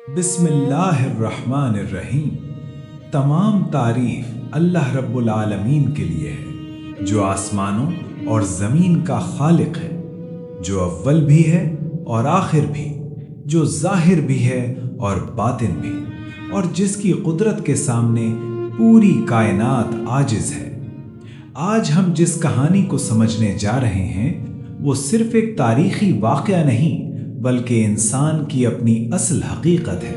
बिस्मिल्लाहिर्रहमानिर्रहीम। तमाम तारीफ अल्लाह रब्बुल आलमीन के लिए है, जो आसमानों और ज़मीन का खालिक है, जो अव्वल भी है और आखिर भी, जो ज़ाहिर भी है और बातिन भी, और जिसकी कुदरत के सामने पूरी कायनात आजिज़ है। आज हम जिस कहानी को समझने जा रहे हैं वो सिर्फ एक तारीखी वाक़या नहीं बल्कि इंसान की अपनी असल हकीकत है।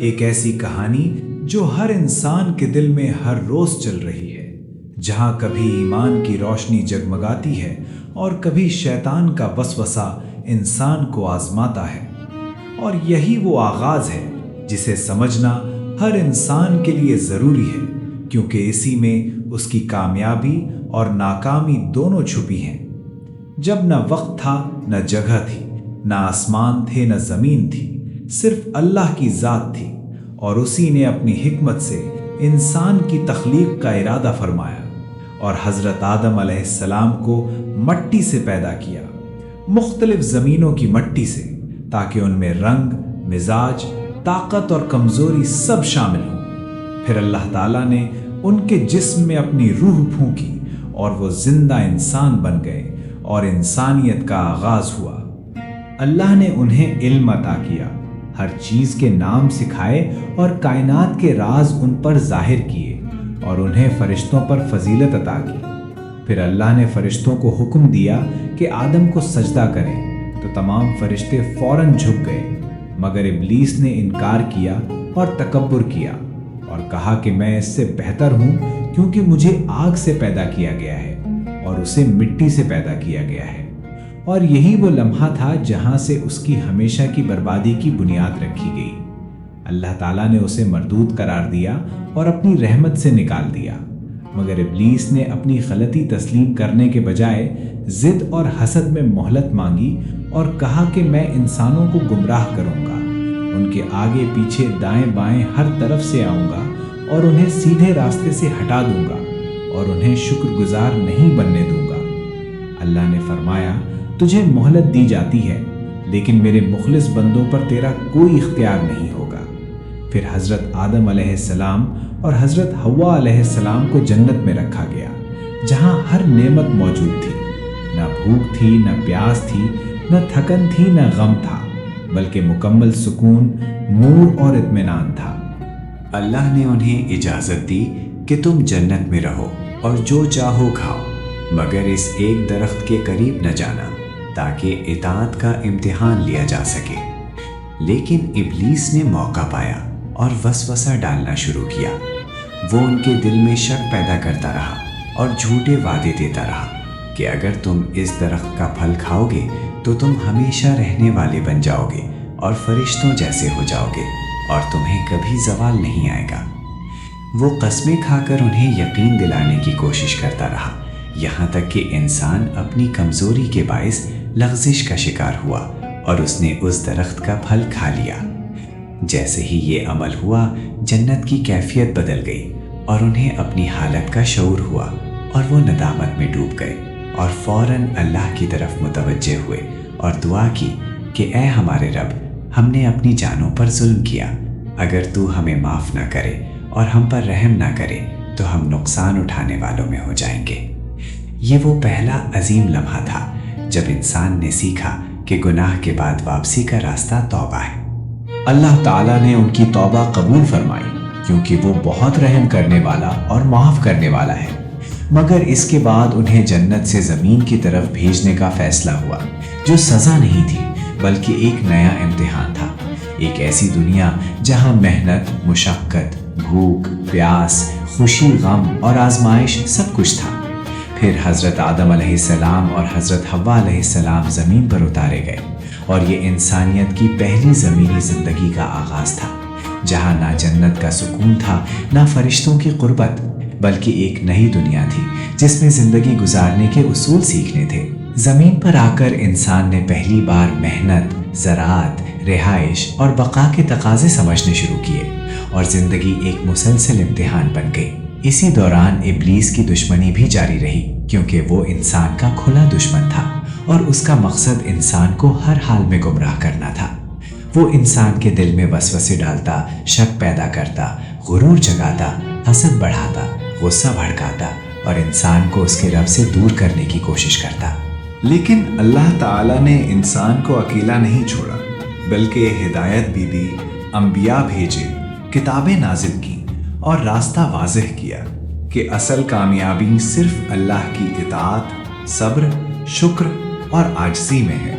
एक ऐसी कहानी जो हर इंसान के दिल में हर रोज़ चल रही है, जहाँ कभी ईमान की रोशनी जगमगाती है और कभी शैतान का वसवसा इंसान को आजमाता है। और यही वो आगाज़ है जिसे समझना हर इंसान के लिए ज़रूरी है, क्योंकि इसी में उसकी कामयाबी और नाकामी दोनों छुपी हैं। जब न वक्त था न जगह थी, न आसमान थे न ज़मीन थी, सिर्फ अल्लाह की ज़ात थी, और उसी ने अपनी हिकमत से इंसान की तख्लीक का इरादा फरमाया और हज़रत आदम अलैहिस्सलाम को मट्टी से पैदा किया, मुख्तलिफ ज़मीनों की मट्टी से, ताकि उनमें रंग, मिजाज, ताकत और कमज़ोरी सब शामिल हों। फिर अल्लाह ताला ने उनके जिस्म में अपनी रूह फूंकी और वो जिंदा इंसान बन गए और इंसानियत का आगाज़ हुआ। अल्लाह ने उन्हें इल्म अता किया, हर चीज़ के नाम सिखाए और कायनात के राज उन पर जाहिर किए और उन्हें फरिश्तों पर फजीलत अता की। फिर अल्लाह ने फरिश्तों को हुक्म दिया कि आदम को सजदा करें, तो तमाम फरिश्ते फौरन झुक गए, मगर इब्लीस ने इनकार किया और तकब्बुर किया और कहा कि मैं इससे बेहतर हूँ, क्योंकि मुझे आग से पैदा किया गया है और उसे मिट्टी से पैदा किया गया है। और यही वो लम्हा था जहाँ से उसकी हमेशा की बर्बादी की बुनियाद रखी गई। अल्लाह ताला ने उसे मरदूद करार दिया और अपनी रहमत से निकाल दिया, मगर इब्लीस ने अपनी गलती तस्लीम करने के बजाय जिद और हसद में मोहलत मांगी और कहा कि मैं इंसानों को गुमराह करूँगा, उनके आगे पीछे दाएं बाएं हर तरफ से आऊँगा और उन्हें सीधे रास्ते से हटा दूँगा और उन्हें शुक्रगुजार नहीं बनने दूँगा। अल्लाह ने फरमाया, तुझे मोहलत दी जाती है, लेकिन मेरे मुखलिस बंदों पर तेरा कोई इख्तियार नहीं होगा। फिर हज़रत आदम अलैहिस्सलाम और हज़रत हव्वा अलैहिस्सलाम को जन्नत में रखा गया, जहाँ हर नेमत मौजूद थी। न भूख थी, न प्यास थी, न थकन थी, न गम था, बल्कि मुकम्मल सुकून, नूर और इत्मीनान था। अल्लाह ने उन्हें इजाज़त दी कि तुम जन्नत में रहो और जो चाहो खाओ, मगर इस एक दरख्त के करीब न जाना, ताकि इताअत का इम्तिहान लिया जा सके। लेकिन इब्लीस ने मौका पाया और वसवसा डालना शुरू किया। वो उनके दिल में शक पैदा करता रहा और झूठे वादे देता रहा कि अगर तुम इस दरख्त का फल खाओगे तो तुम हमेशा रहने वाले बन जाओगे और फरिश्तों जैसे हो जाओगे और तुम्हें कभी ज़वाल नहीं आएगा। वो कस्में खाकर उन्हें यकीन दिलाने की कोशिश करता रहा, यहाँ तक कि इंसान अपनी कमज़ोरी के बाइस लग़ज़िश का शिकार हुआ और उसने उस दरख्त का फल खा लिया। जैसे ही ये अमल हुआ, जन्नत की कैफियत बदल गई और उन्हें अपनी हालत का शऊर हुआ और वो नदामत में डूब गए और फ़ौरन अल्लाह की तरफ मुतवज्जे हुए और दुआ की कि ए हमारे रब, हमने अपनी जानों पर जुल्म किया, अगर तू हमें माफ़ ना करे और हम पर रहम ना करे तो हम नुकसान उठाने वालों में हो जाएंगे। ये वो पहला अजीम लम्हा था जब इंसान ने सीखा कि गुनाह के बाद वापसी का रास्ता तौबा है। अल्लाह ताला ने उनकी तौबा कबूल फरमाई, क्योंकि वो बहुत रहम करने वाला और माफ़ करने वाला है। मगर इसके बाद उन्हें जन्नत से ज़मीन की तरफ भेजने का फैसला हुआ, जो सज़ा नहीं थी बल्कि एक नया इम्तिहान था। एक ऐसी दुनिया जहाँ मेहनत, मुशक्क़त, भूख, प्यास, खुशी, गम और आजमाइश सब कुछ था। फिर हज़रत आदम अलैहिस्सलाम और हज़रत हव्वा अलैहिस्सलाम ज़मीन पर उतारे गए और ये इंसानियत की पहली ज़मीनी ज़िंदगी का आगाज़ था, जहाँ ना जन्नत का सुकून था, ना फरिश्तों की क़ुर्बत, बल्कि एक नई दुनिया थी जिसमें ज़िंदगी गुजारने के उसूल सीखने थे। ज़मीन पर आकर इंसान ने पहली बार मेहनत, ज़राअत, रिहाइश और बका के तकाज़े समझने शुरू किए और ज़िंदगी एक मुसलसल इम्तिहान बन गई। इसी दौरान इब्लीस की दुश्मनी भी जारी रही, क्योंकि वो इंसान का खुला दुश्मन था और उसका मकसद इंसान को हर हाल में गुमराह करना था। वो इंसान के दिल में वसवसे डालता, शक पैदा करता, गुरूर जगाता, हसद बढ़ाता, गुस्सा भड़काता और इंसान को उसके रब से दूर करने की कोशिश करता। लेकिन अल्लाह ताला ने इंसान को अकेला नहीं छोड़ा, बल्कि हिदायत भी दी, अंबिया भेजे, किताबें नाजिल की और रास्ता वाज़ेह किया कि असल कामयाबी सिर्फ अल्लाह की इताअत, सब्र, शुक्र और आजिज़ी में है।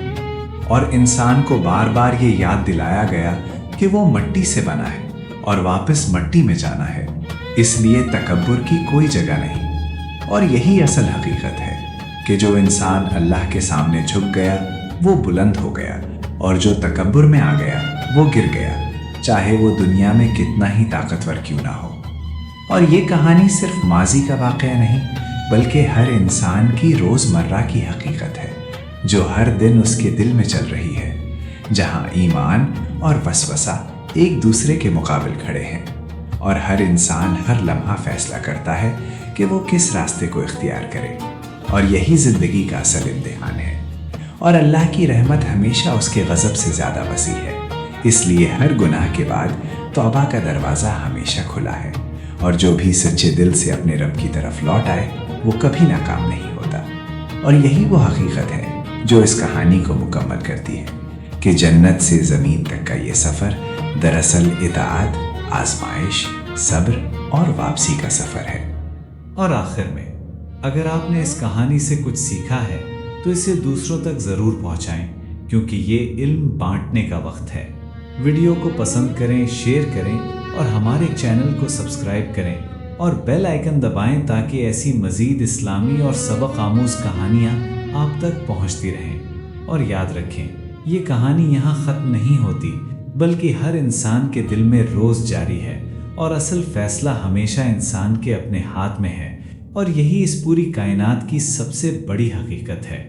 और इंसान को बार बार ये याद दिलाया गया कि वो मिट्टी से बना है और वापस मिट्टी में जाना है, इसलिए तकब्बुर की कोई जगह नहीं। और यही असल हकीकत है कि जो इंसान अल्लाह के सामने झुक गया वो बुलंद हो गया, और जो तकब्बुर में आ गया वो गिर गया, चाहे वो दुनिया में कितना ही ताकतवर क्यों ना हो। और ये कहानी सिर्फ माजी का वाक़या नहीं, बल्कि हर इंसान की रोज़मर्रा की हकीकत है, जो हर दिन उसके दिल में चल रही है, जहां ईमान और वसवसा एक दूसरे के मुकाबिल खड़े हैं। और हर इंसान हर लम्हा फैसला करता है कि वो किस रास्ते को इख्तियार करे, और यही ज़िंदगी का असल इम्तिहान है। और अल्लाह की रहमत हमेशा उसके गज़ब से ज़्यादा वसी है, इसलिए हर गुनाह के बाद तौबा का दरवाज़ा हमेशा खुला है, और जो भी सच्चे दिल से अपने रब की तरफ लौट आए वो कभी नाकाम नहीं होता। और यही वो हकीकत है जो इस कहानी को मुकम्मल करती है कि जन्नत से ज़मीन तक का ये सफ़र दरअसल इताअत, आजमाइश, सब्र और वापसी का सफ़र है। और आखिर में, अगर आपने इस कहानी से कुछ सीखा है तो इसे दूसरों तक ज़रूर पहुंचाएं, क्योंकि ये इल्म बांटने का वक्त है। वीडियो को पसंद करें, शेयर करें और हमारे चैनल को सब्सक्राइब करें और बेल आइकन दबाएं ताकि ऐसी मज़ीद इस्लामी और सबक आमूज़ कहानियाँ आप तक पहुँचती रहें। और याद रखें, ये कहानी यहाँ ख़त्म नहीं होती, बल्कि हर इंसान के दिल में रोज़ जारी है, और असल फ़ैसला हमेशा इंसान के अपने हाथ में है। और यही इस पूरी कायनात की सबसे बड़ी हकीकत है।